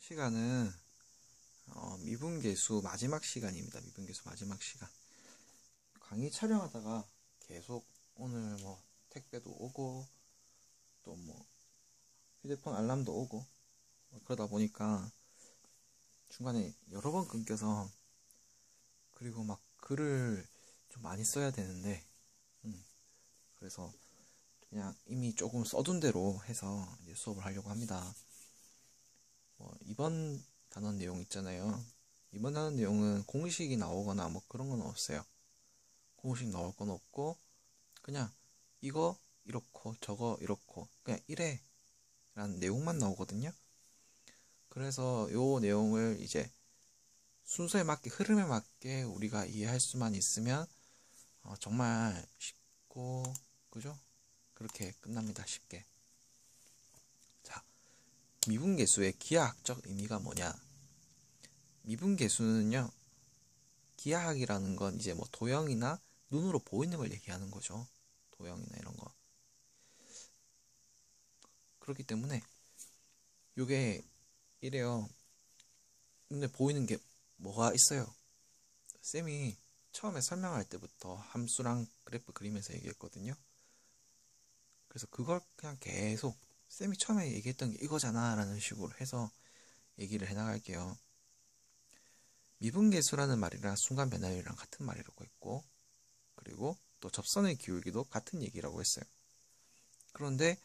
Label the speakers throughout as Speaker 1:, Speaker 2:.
Speaker 1: 시간은 미분계수 마지막 시간입니다. 미분계수 마지막 시간. 강의 촬영하다가 계속 오늘 뭐 택배도 오고 또 뭐 휴대폰 알람도 오고 그러다 보니까 중간에 여러 번 끊겨서, 그리고 막 글을 좀 많이 써야 되는데 그래서 그냥 이미 조금 써둔 대로 해서 이제 수업을 하려고 합니다. 이번 단원 내용 있잖아요. 이번 단원 내용은 공식이 나오거나 뭐 그런 건 없어요. 공식 나올 건 없고 그냥 이거 이렇고 저거 이렇고 그냥 이래 라는 내용만 나오거든요. 그래서 요 내용을 이제 순서에 맞게, 흐름에 맞게 우리가 이해할 수만 있으면 정말 쉽고, 그죠? 그렇게 끝납니다. 쉽게. 자, 미분계수의 기하학적 의미가 뭐냐? 미분계수는요, 기하학이라는 건 이제 뭐 도형이나 눈으로 보이는 걸 얘기하는 거죠. 도형이나 이런 거. 그렇기 때문에 요게 이래요. 눈에 보이는 게 뭐가 있어요? 쌤이 처음에 설명할 때부터 함수랑 그래프 그리면서 얘기했거든요. 그래서 그걸 그냥 계속 쌤이 처음에 얘기했던 게 이거잖아 라는 식으로 해서 얘기를 해나갈게요. 미분계수라는 말이랑 순간 변화율이랑 같은 말이라고 했고, 그리고 또 접선의 기울기도 같은 얘기라고 했어요. 그런데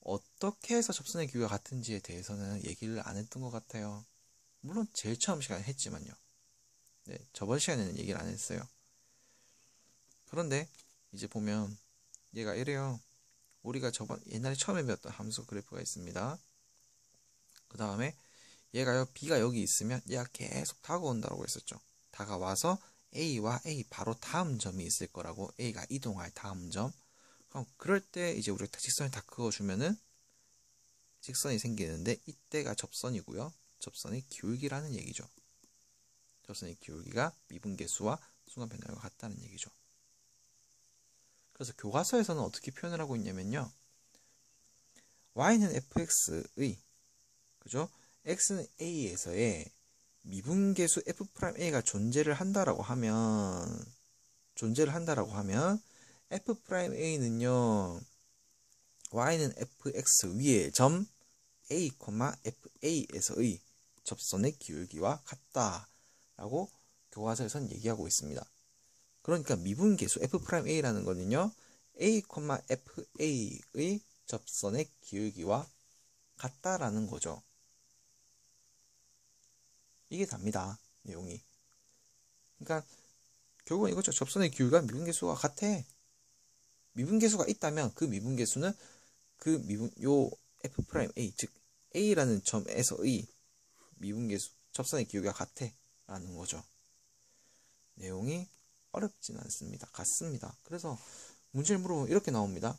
Speaker 1: 어떻게 해서 접선의 기울기가 같은지에 대해서는 얘기를 안 했던 것 같아요. 물론 제일 처음 시간에 했지만요. 네, 저번 시간에는 얘기를 안 했어요. 그런데 이제 보면 얘가 이래요. 우리가 옛날에 처음에 배웠던 함수 그래프가 있습니다. 그 다음에 얘가요, B가 여기 있으면 얘가 계속 다가온다고 했었죠. 다가와서 A와 A 바로 다음 점이 있을 거라고, A가 이동할 다음 점. 그럼 그럴 때 이제 우리가 직선을 다 그어주면은 직선이 생기는데, 이때가 접선이고요. 접선의 기울기라는 얘기죠. 접선의 기울기가 미분계수와 순간 변화율과 같다는 얘기죠. 그래서 교과서에서는 어떻게 표현을 하고 있냐면요, y는 fx의, 그죠? x는 a에서의 미분계수 f'a가 존재를 한다라고 하면 f'a는요, y는 fx 위에 점 a, fa에서의 접선의 기울기와 같다라고 교과서에서는 얘기하고 있습니다. 그러니까 미분계수 f'a라는 거는요, a, fa의 접선의 기울기와 같다라는 거죠. 이게 답니다. 내용이. 그러니까 결국은 이거죠. 접선의 기울기가 미분계수가 같아. 미분계수가 있다면 그 미분계수는 요 f'a, 즉 a라는 점에서의 미분계수, 접선의 기울기가 같아 라는 거죠. 내용이 어렵진 않습니다. 같습니다. 그래서 문제를 물어보면 이렇게 나옵니다.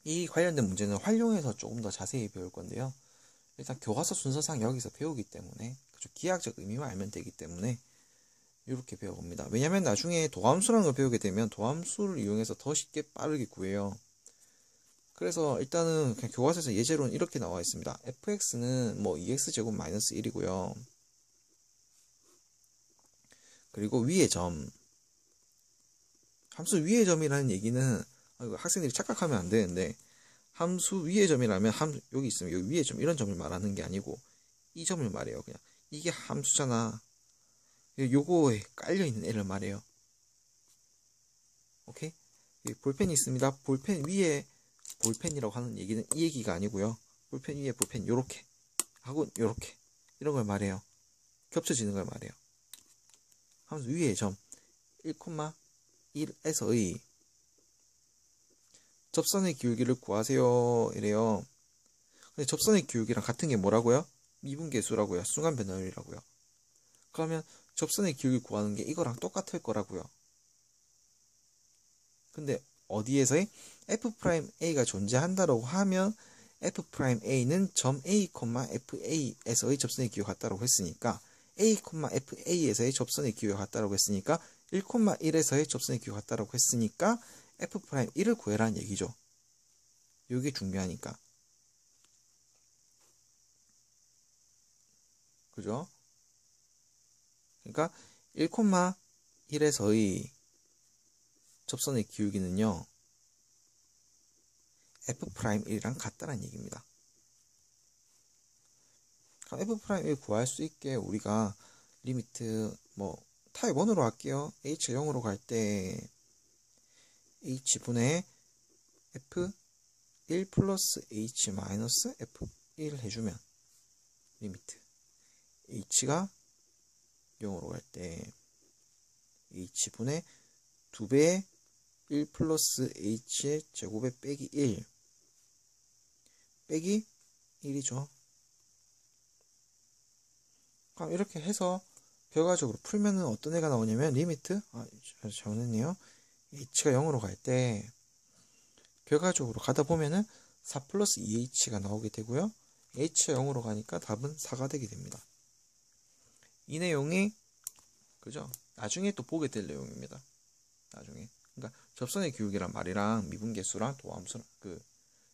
Speaker 1: 이 관련된 문제는 활용해서 조금 더 자세히 배울 건데요. 일단 교과서 순서상 여기서 배우기 때문에, 그렇죠, 기하학적 의미만 알면 되기 때문에 이렇게 배워봅니다. 왜냐면 나중에 도함수라는 걸 배우게 되면 도함수를 이용해서 더 쉽게 빠르게 구해요. 그래서 일단은 그냥 교과서에서 예제로는 이렇게 나와 있습니다. fx는 뭐 2x제곱 마이너스 1이고요. 그리고 위의 점, 함수 위의 점이라는 얘기는 학생들이 착각하면 안 되는데, 함수 위의 점이라면 여기 있으면 여기 위의 점, 이런 점을 말하는 게 아니고 이 점을 말해요. 그냥 이게 함수잖아, 요거에 깔려있는 애를 말해요. 오케이? 볼펜이 있습니다. 볼펜 위에 볼펜이라고 하는 얘기는 이 얘기가 아니고요. 볼펜 위에 볼펜 요렇게 하고 요렇게 이런 걸 말해요. 겹쳐지는 걸 말해요. 함수 위의 점 1,1에서의 접선의 기울기를 구하세요 이래요. 근데 접선의 기울기랑 같은 게 뭐라고요? 미분계수라고요. 순간 변화율이라고요. 그러면 접선의 기울기 구하는 게 이거랑 똑같을 거라고요. 근데 어디에서의 f'a가 존재한다라고 하면 f'a는 점 a, fa에서의 접선의 기울기가 같다라고 했으니까 a, fa에서의 접선의 기울기가 같다라고 했으니까 1,1에서의 접선의 기울기가 같다라고 했으니까 f'1을 구해라는 얘기죠. 이게 중요하니까. 그죠? 그러니까 1,1에서의 접선의 기울기는요, F'1이랑 같다는 얘기입니다. F'1을 구할 수 있게 우리가 리미트 타입 1으로 할게요. h가 0으로 갈 때 h분의 f1 플러스 h 마이너스 f1 해주면 리미트 h가 0으로 갈 때 h분의 2배의 1 플러스 h의 제곱에 빼기 1 빼기 1이죠. 그럼 이렇게 해서 결과적으로 풀면은 어떤 애가 나오냐면 리미트 잘못했네요. h가 0으로 갈 때 결과적으로 가다 보면은 4 플러스 2h가 나오게 되고요. h가 0으로 가니까 답은 4가 되게 됩니다. 이 내용이 그죠? 나중에 또 보게 될 내용입니다. 나중에. 그러니까 접선의 기울기란 말이랑 미분계수랑 도함수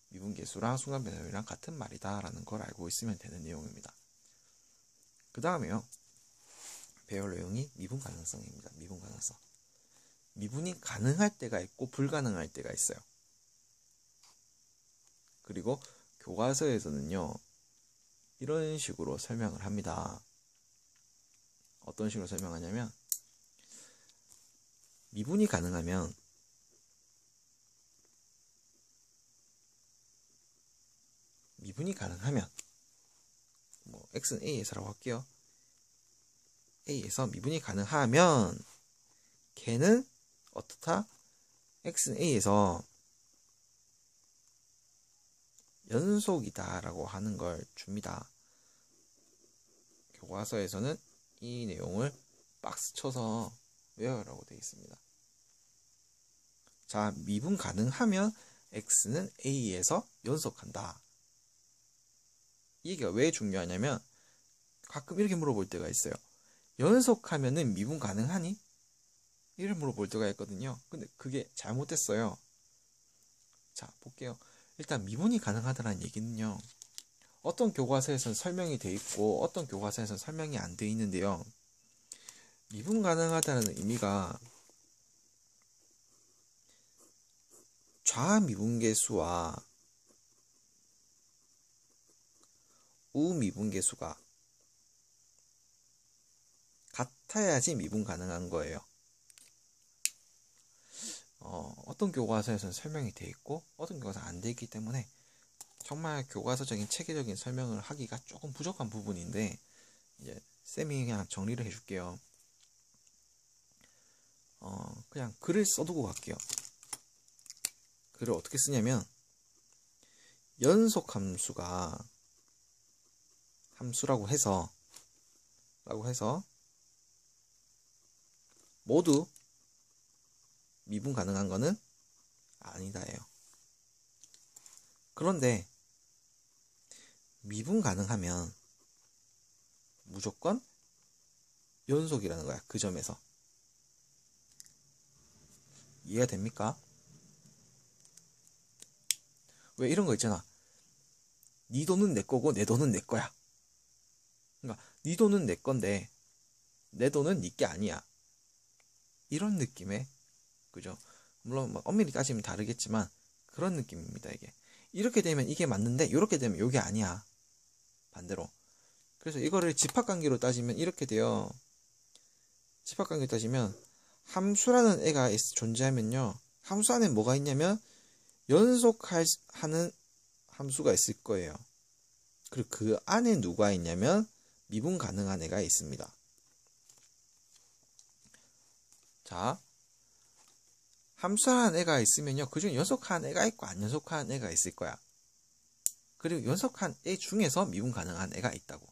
Speaker 1: 미분계수랑 순간 변화율이랑 같은 말이다라는 걸 알고 있으면 되는 내용입니다. 그 다음에요. 배울 내용이 미분 가능성입니다. 미분 가능성. 미분이 가능할 때가 있고 불가능할 때가 있어요. 그리고 교과서에서는요. 이런 식으로 설명을 합니다. 어떤 식으로 설명하냐면 미분이 가능하면 x는 a에서라고 할게요. a에서 미분이 가능하면 걔는 어떻다? x는 a에서 연속이다 라고 하는 걸 줍니다. 교과서에서는 이 내용을 박스 쳐서 외우라고 되어 있습니다. 자, 미분 가능하면 x는 a에서 연속한다. 이 얘기가 왜 중요하냐면 가끔 이렇게 물어볼 때가 있어요. 연속하면은 미분 가능하니? 이를 물어볼 때가 있거든요. 근데 그게 잘못됐어요. 자, 볼게요. 일단 미분이 가능하다는 얘기는요. 어떤 교과서에서는 설명이 돼 있고 어떤 교과서에서는 설명이 안 돼 있는데요. 미분 가능하다는 의미가 좌미분계수와 우미분계수가 같아야지 미분 가능한 거예요. 어떤 교과서에서는 설명이 돼 있고 어떤 교과서는 안 돼 있기 때문에 정말 교과서적인 체계적인 설명을 하기가 조금 부족한 부분인데 이제 쌤이 그냥 정리를 해줄게요. 그냥 글을 써두고 갈게요. 글을 어떻게 쓰냐면 연속 함수라고 해서 모두 미분 가능한 거는 아니다예요. 그런데 미분 가능하면 무조건 연속이라는 거야. 그 점에서. 이해가 됩니까? 왜 이런 거 있잖아. 네 돈은 내 거고 내 돈은 내 거야. 그러니까 네 돈은 내 건데 내 돈은 네 게 아니야. 이런 느낌의 그죠? 물론 엄밀히 따지면 다르겠지만 그런 느낌입니다. 이게 이렇게 되면 이게 맞는데 이렇게 되면 이게 아니야. 반대로. 그래서 이거를 집합관계로 따지면 이렇게 돼요. 집합관계로 따지면 함수라는 애가 존재하면요. 함수 안에 뭐가 있냐면 연속하는 함수가 있을 거예요. 그리고 그 안에 누가 있냐면 미분 가능한 애가 있습니다. 자, 함수라는 애가 있으면요. 그중 연속한 애가 있고 안 연속한 애가 있을 거야. 그리고 연속한 애 중에서 미분 가능한 애가 있다고.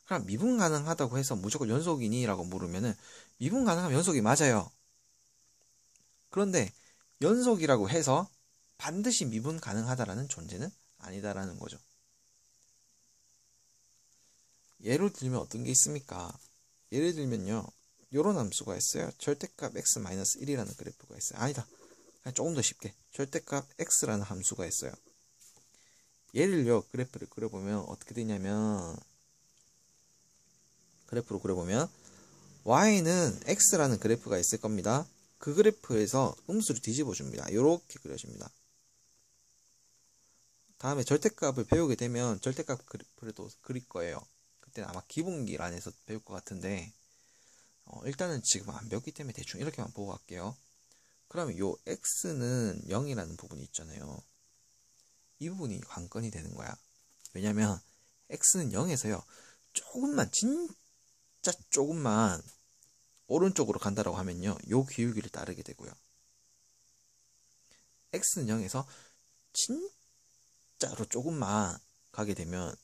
Speaker 1: 그럼 미분 가능하다고 해서 무조건 연속이니? 라고 물으면은 미분 가능하면 연속이 맞아요. 그런데 연속이라고 해서 반드시 미분 가능하다라는 존재는 아니다라는 거죠. 예를 들면 어떤 게 있습니까? 예를 들면요. 요런 함수가 있어요. 절대값 x-1이라는 그래프가 있어요. 아니다. 조금 더 쉽게. 절대값 x라는 함수가 있어요. 얘를요. 그래프를 그려보면 어떻게 되냐면 그래프로 그려보면 y는 x라는 그래프가 있을 겁니다. 그 그래프에서 음수를 뒤집어 줍니다. 이렇게 그려집니다. 다음에 절대값을 배우게 되면 절대값 그래프를 또 그릴 거예요. 그때는 아마 기본기란에서 배울 것 같은데 일단은 지금 안 배웠기 때문에 대충 이렇게만 보고 갈게요. 그러면 요 x는 0이라는 부분이 있잖아요. 이 부분이 관건이 되는 거야. 왜냐면 x는 0에서요. 조금만 진짜 조금만 오른쪽으로 간다라고 하면요. 요 기울기를 따르게 되고요. x는 0에서 진짜로 조금만 가게 되면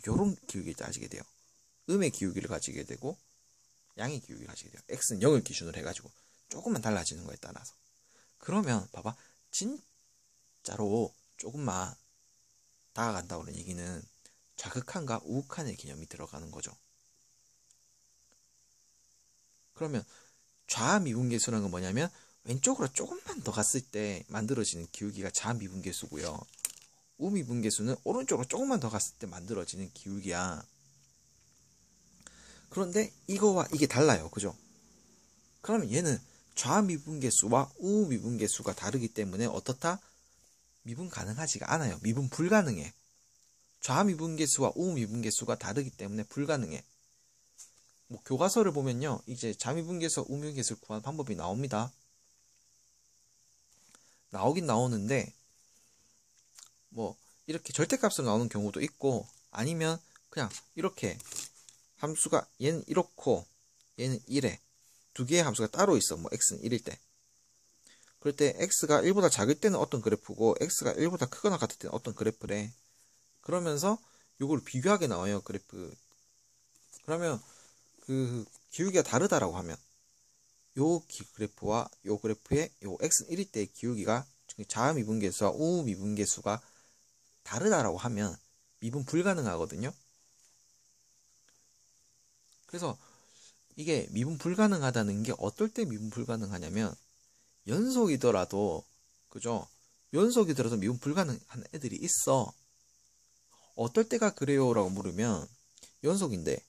Speaker 1: 요런 기울기를 따지게 돼요. 음의 기울기를 가지게 되고 양의 기울기를 가지게 돼요. x는 0을 기준으로 해가지고 조금만 달라지는 거에 따라서. 그러면 봐봐. 진짜로 조금만 다가간다는 얘기는 좌극한과 우극한의 개념이 들어가는 거죠. 그러면 좌미분계수라는 건 뭐냐면 왼쪽으로 조금만 더 갔을 때 만들어지는 기울기가 좌미분계수고요. 우미분계수는 오른쪽으로 조금만 더 갔을 때 만들어지는 기울기야. 그런데 이거와 이게 달라요. 그죠? 그러면 얘는 좌미분계수와 우미분계수가 다르기 때문에 어떻다? 미분 가능하지가 않아요. 미분 불가능해. 좌미분계수와 우미분계수가 다르기 때문에 불가능해. 뭐 교과서를 보면요. 이제 좌미분계수, 우미분계수를 구하는 방법이 나옵니다. 나오긴 나오는데 뭐 이렇게 절대값으로 나오는 경우도 있고 아니면 그냥 이렇게 함수가 얘는 이렇고 얘는 1에 두 개의 함수가 따로 있어. 뭐 x는 1일 때. 그럴 때 x가 1보다 작을 때는 어떤 그래프고 x가 1보다 크거나 같을 때는 어떤 그래프래. 그러면서 요걸 비교하게 나와요. 그래프. 그러면 그 기울기가 다르다라고 하면 요 그래프와 요 그래프의 요 x는 1일 때의 기울기가 좌미분계수와 우미분계수가 다르다라고 하면 미분 불가능하거든요. 그래서 이게 미분 불가능하다는 게 어떨 때 미분 불가능하냐면 연속이더라도 그죠? 연속이더라도 미분 불가능한 애들이 있어. 어떨 때가 그래요? 라고 물으면 연속인데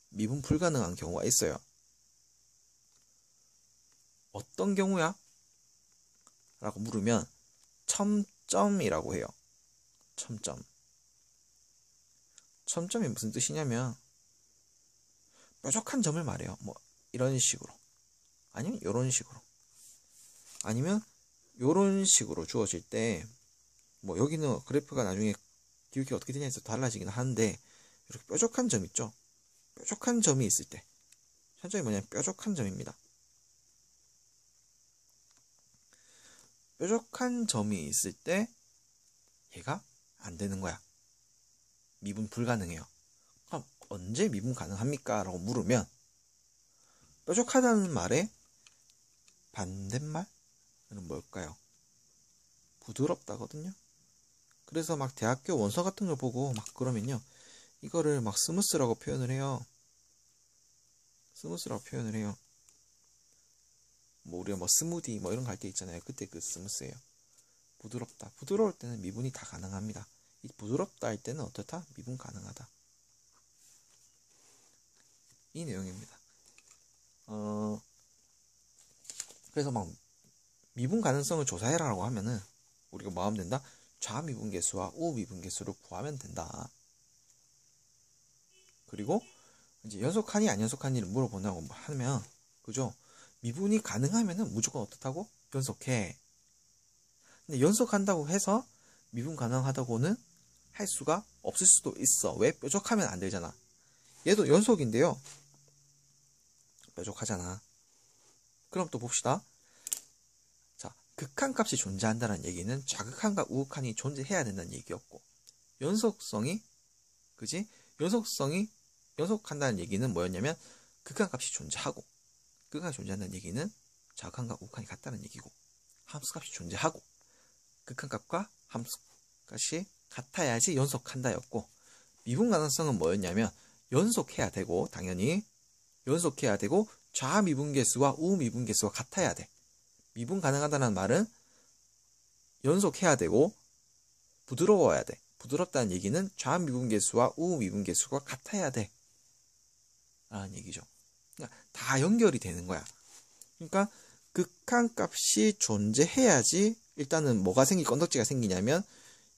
Speaker 1: 미분 불가능한 경우가 있어요. 어떤 경우야? 라고 물으면 첨점이라고 해요. 첨점이 무슨 뜻이냐면 뾰족한 점을 말해요. 뭐 이런 식으로 아니면 이런 식으로 아니면 이런 식으로 주어질 때 뭐 여기는 그래프가 나중에 기울기가 어떻게 되냐에 따라서 달라지긴 하는데 이렇게 뾰족한 점 있죠. 뾰족한 점이 있을 때 첨점이 뭐냐면 뾰족한 점입니다. 뾰족한 점이 있을 때 얘가 안 되는 거야. 미분 불가능해요. 그럼 언제 미분 가능합니까? 라고 물으면 뾰족하다는 말의 반대말은 뭘까요? 부드럽다거든요. 그래서 막 대학교 원서 같은 걸 보고 막 그러면요. 이거를 막 스무스라고 표현을 해요. 뭐 우리가 뭐 스무디 뭐 이런 거 할 때 있잖아요. 그때 그 스무스예요. 부드럽다. 부드러울 때는 미분이 다 가능합니다. 이 부드럽다 할 때는 어떻다? 미분 가능하다. 이 내용입니다. 그래서 막 미분 가능성을 조사해라라고 하면은 우리가 뭐 하면 된다? 좌미분계수와 우미분계수를 구하면 된다. 그리고 이제 연속하니 안 연속하니를 물어본다고 하면 그죠? 미분이 가능하면은 무조건 어떻다고? 연속해. 근데 연속한다고 해서 미분 가능하다고는 할 수가 없을 수도 있어. 왜? 뾰족하면 안 되잖아. 얘도 연속인데요. 뾰족하잖아. 그럼 또 봅시다. 자, 극한값이 존재한다는 얘기는 좌극한과 우극한이 존재해야 된다는 얘기였고 연속성이 그지? 연속한다는 얘기는 뭐였냐면 극한값이 존재하고 극한이 존재한다는 얘기는 좌극한과 우극한이 같다는 얘기고 함수값이 존재하고 극한값과 함수값이 같아야지 연속한다였고 미분 가능성은 뭐였냐면 연속해야 되고 당연히 연속해야 되고 좌미분계수와 우미분계수가 같아야 돼. 미분 가능하다는 말은 연속해야 되고 부드러워야 돼. 부드럽다는 얘기는 좌미분계수와 우미분계수가 같아야 돼 라는 얘기죠. 그러니까 다 연결이 되는 거야. 그러니까 극한값이 존재해야지 일단은 뭐가 건덕지가 생기냐면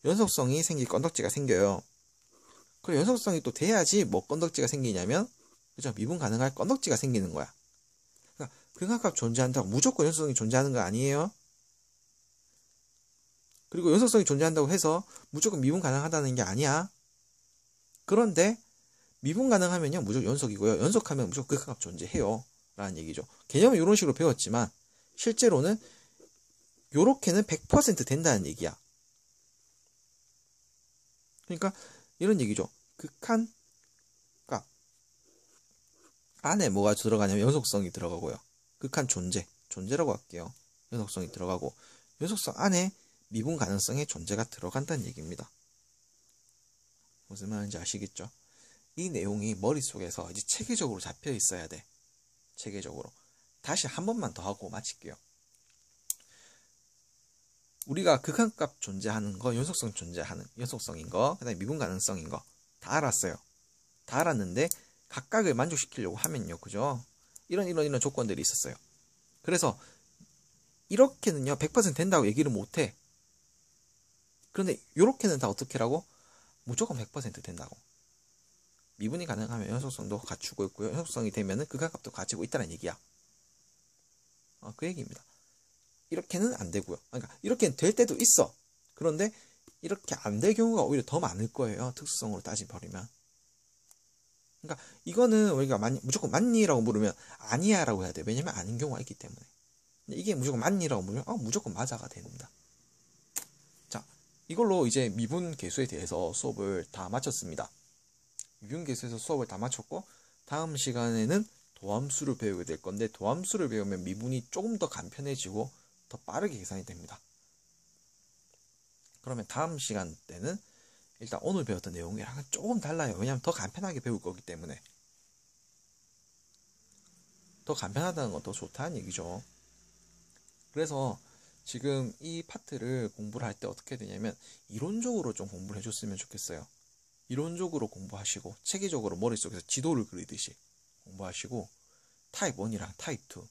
Speaker 1: 연속성이 생길 건덕지가 생겨요. 그리고 연속성이 또 돼야지 뭐 건덕지가 생기냐면 그죠? 미분 가능할 건덕지가 생기는 거야. 그러니까 극한값 존재한다고 무조건 연속성이 존재하는 거 아니에요. 그리고 연속성이 존재한다고 해서 무조건 미분 가능하다는 게 아니야. 그런데 미분 가능하면요 무조건 연속이고요. 연속하면 무조건 극한값 존재해요 라는 얘기죠. 개념은 이런 식으로 배웠지만 실제로는 요렇게는 100% 된다는 얘기야. 그러니까 이런 얘기죠. 극한값 안에 뭐가 들어가냐면 연속성이 들어가고요. 극한 존재라고 할게요. 연속성이 들어가고 연속성 안에 미분 가능성의 존재가 들어간다는 얘기입니다. 무슨 말인지 아시겠죠? 이 내용이 머릿속에서 이제 체계적으로 잡혀 있어야 돼. 체계적으로. 다시 한 번만 더 하고 마칠게요. 우리가 극한값 존재하는 거, 연속성 존재하는, 연속성인 거, 그 다음에 미분 가능성인 거 다 알았어요. 다 알았는데 각각을 만족시키려고 하면요. 그죠? 이런 조건들이 있었어요. 그래서 이렇게는요 100% 된다고 얘기를 못해. 그런데 이렇게는 다 어떻게 하라고? 무조건 100% 된다고. 미분이 가능하면 연속성도 갖추고 있고요. 연속성이 되면은 극한값도 갖추고 있다는 얘기야. 그 얘기입니다. 이렇게는 안 되고요. 그러니까 이렇게는 될 때도 있어. 그런데 이렇게 안 될 경우가 오히려 더 많을 거예요. 특수성으로 따져버리면. 그러니까 이거는 우리가 무조건 맞니라고 물으면 아니야 라고 해야 돼. 왜냐면 아닌 경우가 있기 때문에. 이게 무조건 맞니라고 물으면 무조건 맞아가 됩니다. 자, 이걸로 이제 미분계수에 대해서 수업을 다 마쳤습니다. 미분계수에서 수업을 다 마쳤고 다음 시간에는 도함수를 배우게 될 건데 도함수를 배우면 미분이 조금 더 간편해지고 더 빠르게 계산이 됩니다. 그러면 다음 시간 때는 일단 오늘 배웠던 내용이랑은 조금 달라요. 왜냐하면 더 간편하게 배울 거기 때문에. 더 간편하다는 건 더 좋다는 얘기죠. 그래서 지금 이 파트를 공부를 할 때 어떻게 되냐면 이론적으로 좀 공부를 해줬으면 좋겠어요. 이론적으로 공부하시고 체계적으로 머릿속에서 지도를 그리듯이 공부하시고 타입 1이랑 타입 2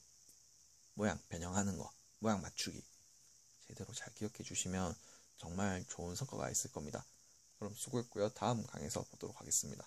Speaker 1: 모양 변형하는 거, 모양 맞추기 제대로 잘 기억해 주시면 정말 좋은 성과가 있을 겁니다. 그럼 수고했고요. 다음 강의에서 보도록 하겠습니다.